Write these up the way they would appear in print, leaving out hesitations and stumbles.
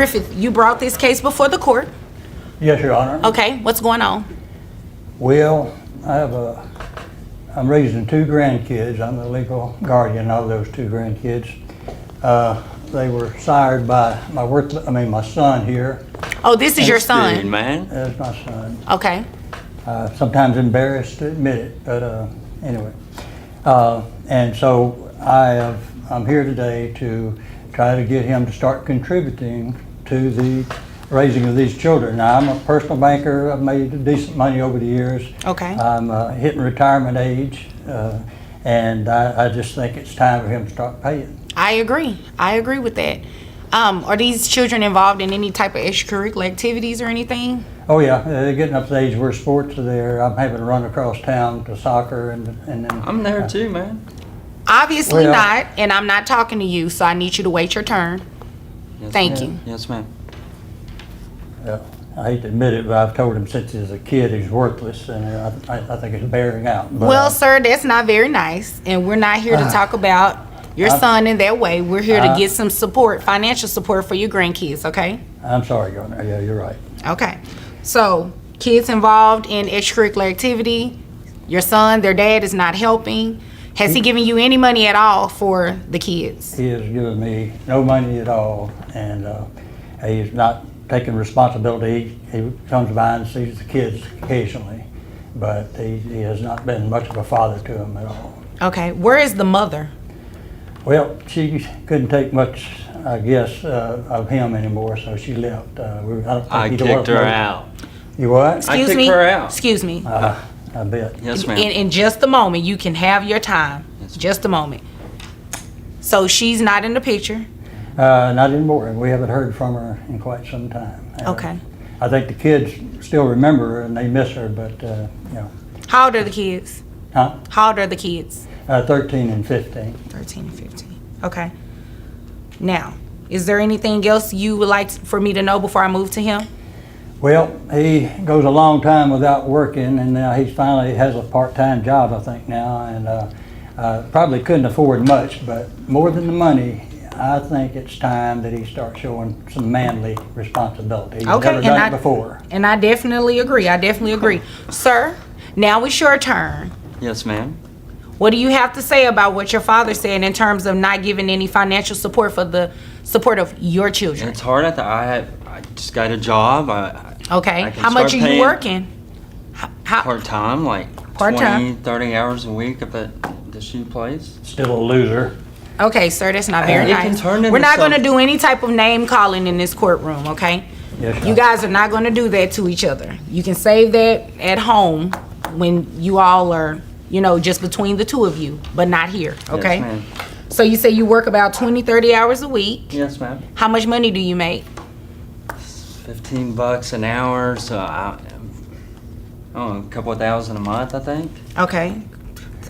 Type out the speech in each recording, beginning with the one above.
Griffith, you brought this case before the court. Yes, Your Honor. Okay, what's going on? Well, I'm raising two grandkids. I'm the legal guardian of those two grandkids. They were sired by my son here. Oh, this is your Good, son. man. That's my son. Okay. Sometimes embarrassed to admit it, but anyway. And so I'm here today to try to get him to start contributing to the raising of these children. Now, I'm a personal banker. I've made decent money over the years. Okay. I'm hitting retirement age, and I just think it's time for him to start paying. I agree. I agree with that. Are these children involved in any type of extracurricular activities or anything? Oh yeah, they're getting up to the age where sports are there. I'm having to run across town to soccer and then. I'm there too, man. Obviously Well- not, and I'm not talking to you, so I need you to wait your turn. Yes, Thank ma'am. you. Yes, ma'am. I hate to admit it, but I've told him since he's a kid he's worthless, and I think it's bearing out. But, Well, sir, that's not very nice, and we're not here to talk about your son in that way. We're here to get some support, financial support for your grandkids, okay? I'm sorry, Your Honor. Yeah, you're right. Okay. So, kids involved in extracurricular activity, your son, their dad is not helping. Has he given you any money at all for the kids? He has given me no money at all, and he's not taking responsibility. He comes by and sees the kids occasionally, but he has not been much of a father to them at all. Okay. Where is the mother? Well, she couldn't take much, I guess, of him anymore, so she left. I don't think I either kicked one of her them- out. You what? Excuse kicked me. her out. Excuse me. I bet. Yes, ma'am. In just a moment, you can have your time. Yes, ma'am. Just a moment. So she's not in the picture. Not anymore. We haven't heard from her in quite some time. Okay. I think the kids still remember her and they miss her, but, How old are the kids? Huh? How old are the kids? 13 and 15. 13 and 15. Okay. Now, is there anything else you would like for me to know before I move to him? Well, he goes a long time without working, and now he finally has a part-time job, I think now, and probably couldn't afford much, but more than the money, I think it's time that he starts showing some manly responsibility. He's never done it before. And I definitely agree. I definitely agree. Sir, now it's your turn. Yes, ma'am. What do you have to say about what your father said in terms of not giving any financial support for the support of your children? It's hard at the. I just got a job. Okay. I can How much are start you paying working? How, part time, like Part-time. 20, 30 hours a week up at the shoe place. Still a loser. okay, sir, that's not very It can nice. turn into We're not going to something. do any type of name calling in this courtroom, okay? Yes, You sir. guys are not going to do that to each other. You can save that at home when you all are, just between the two of you, but not here, okay? Yes, ma'am. So you say you work about 20, 30 hours a week. Yes, ma'am. How much money do you make? $15 an hour, so a couple of thousand a month, I think. Okay.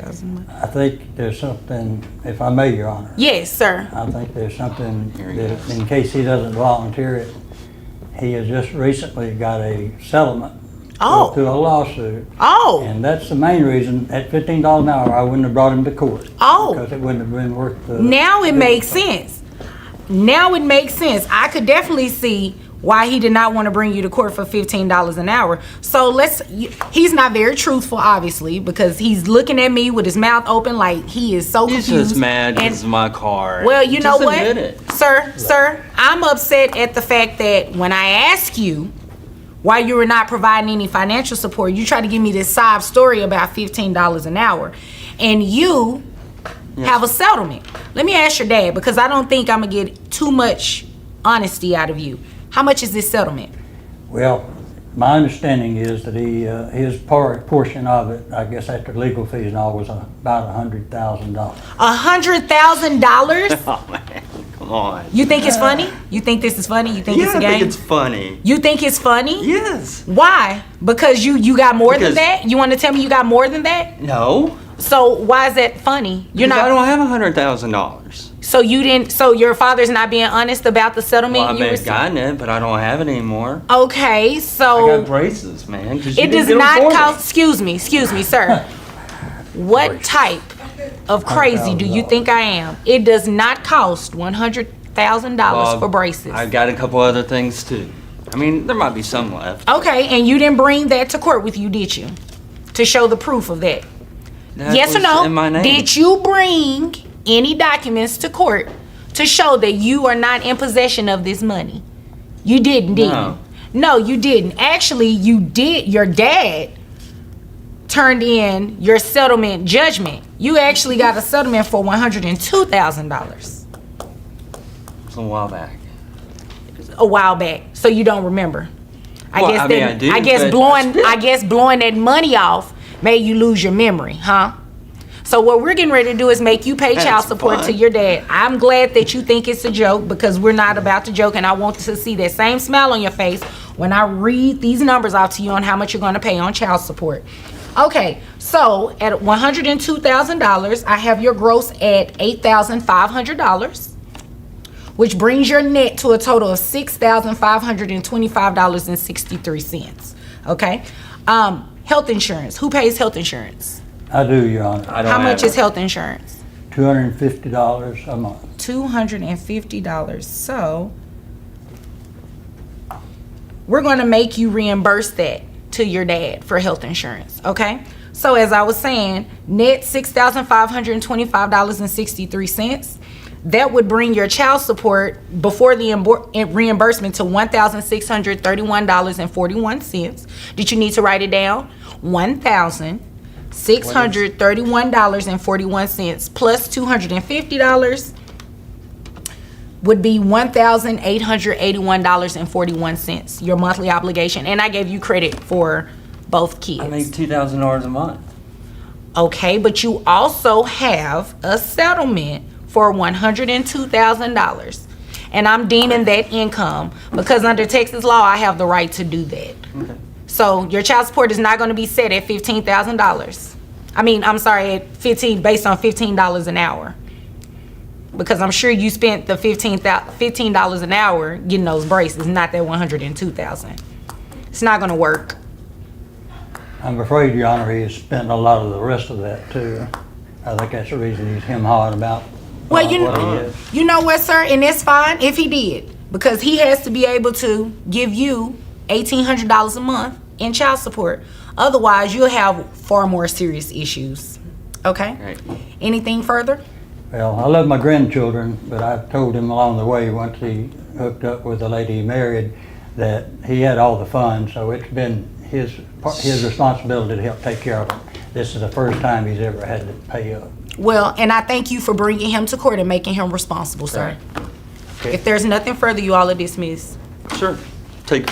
I think there's something, if I may, Your Honor, Yes, sir. I think there's something Here he that, is. in case he doesn't volunteer it, he has just recently got a settlement Oh. through a lawsuit. Oh, And that's the main reason, at $15 an hour, I wouldn't have brought him to court. Oh. Because it wouldn't have been worth the. now it makes sense. Now it makes sense. I could definitely see why he did not want to bring you to court for $15 an hour. So he's not very truthful, obviously, because he's looking at me with his mouth open like he is so He's confused. just mad And- because of my car. Well, you know Just what, admit it. sir, I'm upset at the fact that when I ask you why you were not providing any financial support, you try to give me this sob story about $15 an hour, and you have a settlement. Let me ask your dad, because I don't think I'm gonna get too much honesty out of you. How much is this settlement? Well, my understanding is that his portion of it, I guess after legal fees and all, was about $100,000. $100,000? Oh, man. Come on. You think it's funny? You think this is funny? You think Yeah, it's a I game? think it's funny. You think it's funny? Yes. Why? Because you got more than Because- that? You want to tell me you got more than that? No. So why is that funny? You're Because I not. don't have $100,000. So you didn't. So your father's not being honest about the settlement. Well, I you may have received? gotten it, but I don't have it anymore. Okay, I so got braces, man. 'cause you it didn't does get 'em not for me. cost. Excuse me, sir. What type of crazy do you think I am? It does not cost $1,000 for braces. I got a couple other things too. I mean, there might be some left. Okay, and you didn't bring that to court with you, did you? To show the proof of that? That Yes or was no? in my name. Did you bring any documents to court to show that you are not in possession of this money? You didn't, did No. you? No, you didn't. Actually, you did. Your dad turned in your settlement judgment. You actually got a settlement for $102,000 It's a while back. a while back. So you don't remember. I Well, guess I mean, that I do, I guess but blowing that money off made you lose your memory, huh? So what we're getting ready to do is make you pay child That's support fun. to your dad. I'm glad that you think it's a joke because we're not about to joke, and I want to see that same smile on your face when I read these numbers out to you on how much you're going to pay on child support. Okay, so at $102,000, I have your gross at $8,500, which brings your net to a total of $6,525.63. Okay, health insurance. Who pays health insurance? I do, Your Honor. I don't How much have is health insurance? $250 a month. $250. So we're going to make you reimburse that to your dad for health insurance. Okay. So as I was saying, net $6,525.63. That would bring your child support before the reimbursement to $1,631.41. Did you need to write it down? $1,631.41 plus $250 would be $1,881.41, your monthly obligation. And I gave you credit for both kids. I make $2,000 a month. Okay, but you also have a settlement for $102,000. And I'm deeming that income because under Texas law, I have the right to do that. Okay. So your child support is not going to be set at $15,000. I mean, I'm sorry, at based on $15 an hour. Because I'm sure you spent the $15 an hour getting those braces, not that $102,000. It's not going to work. I'm afraid, Your Honor, he has spent a lot of the rest of that too. I think that's the reason he's hawing about Well, what he is. you know what, sir, and it's fine if he did, because he has to be able to give you $1,800 a month in child support. Otherwise, you'll have far more serious issues. Okay? Right. Anything further? Well, I love my grandchildren, but I told him along the way, once he hooked up with the lady he married, that he had all the funds, so it's been his responsibility to help take care of them. This is the first time he's ever had to pay up. Well, and I thank you for bringing him to court and making him responsible, sir. Okay. If there's nothing further, you all are dismissed. Sure. Take